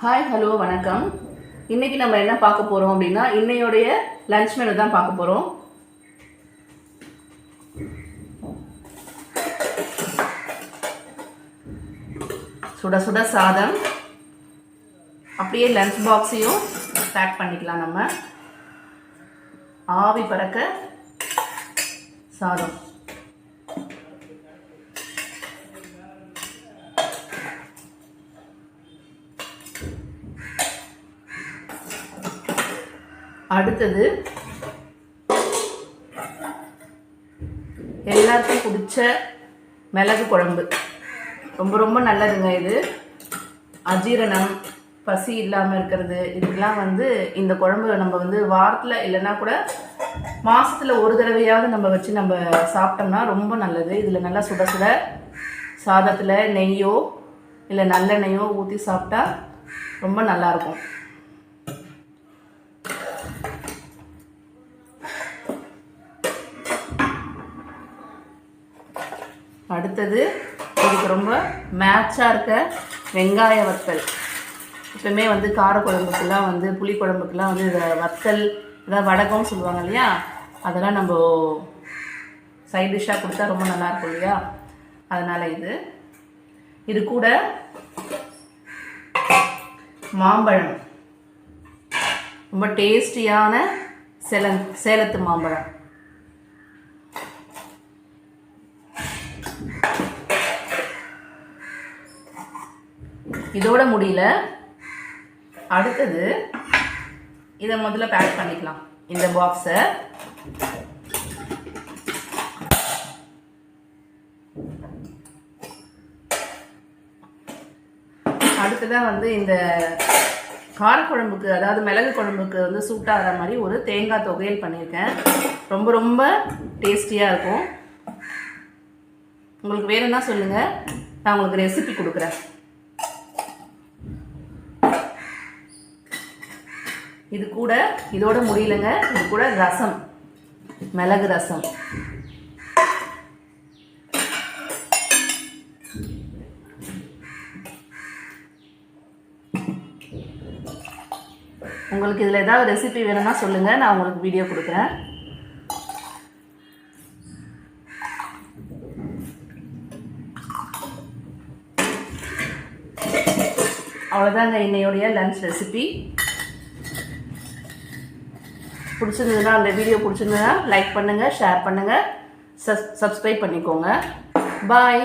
Hi hello வணக்கம். இன்றைக்கி நம்ம என்ன பார்க்க போகிறோம் அப்படின்னா இன்னையோடைய லன்ச் மெனு தான் பார்க்க போகிறோம். சுட சுட சாதம், அப்படியே லன்ச் பாக்ஸையும் பேக் பண்ணிக்கலாம். நம்ம ஆவி பறக்க சாதம். அடுத்தது எல்லாருக்கும் பிடிச்ச மிளகு குழம்பு. ரொம்ப ரொம்ப நல்லதுங்க. இது அஜீரணம், பசி இல்லாமல் இருக்கிறது, இதுக்கெல்லாம் இந்த குழம்பு நம்ம வாரத்தில் இல்லைன்னா கூட மாதத்தில் ஒரு தடவையாவது நம்ம வச்சு நம்ம சாப்பிட்டோம்னா ரொம்ப நல்லது. இதில் நல்லா சுட சுட சாதத்தில் நெய்யோ இல்லை நல்லெண்ணெய்யோ ஊற்றி சாப்பிட்டா ரொம்ப நல்லாயிருக்கும். அடுத்தது இதுக்கு ரொம்ப மேட்சாக இருக்க வெங்காய வத்தல். எப்பவுமே காரக்குழம்புக்கெல்லாம் புளி குழம்புக்கெல்லாம் இதை வத்தல், அதாவது வடகம்னு சொல்லுவாங்க இல்லையா, அதெல்லாம் நம்ம சைட் டிஷ்ஷாக கொடுத்தா ரொம்ப நல்லாயிருக்கும் இல்லையா. அதனால் இது கூட மாம்பழம், ரொம்ப டேஸ்டியான சேலத்து மாம்பழம். இதோட முடியல. அடுத்தது இதை முதல்ல பேக் பண்ணிக்கலாம். இந்த பாக்ஸை அடுத்ததான் இந்த காரக்குழம்புக்கு, அதாவது மிளகு குழம்புக்கு சூட்டாகிற மாதிரி ஒரு தேங்காய் துவையல் பண்ணியிருக்கேன். ரொம்ப ரொம்ப டேஸ்டியாக இருக்கும். உங்களுக்கு வேணும்னா சொல்லுங்கள், நான் உங்களுக்கு ரெசிபி கொடுக்குறேன். இது கூட இதோட முடியலங்க. இது கூட ரசம், மிளகு ரசம். உங்களுக்கு இதில் ஏதாவது ரெசிபி வேணும்னா சொல்லுங்கள், நான் உங்களுக்கு வீடியோ கொடுக்குறேன். அவ்வளோதாங்க இன்னையோடைய லன்ச் ரெசிபி. பிடிச்சிருந்ததுன்னா, அந்த வீடியோ பிடிச்சிருந்ததுன்னா லைக் பண்ணுங்கள், ஷேர் பண்ணுங்கள், சப்ஸ்கிரைப் பண்ணிக்கோங்க. பாய்.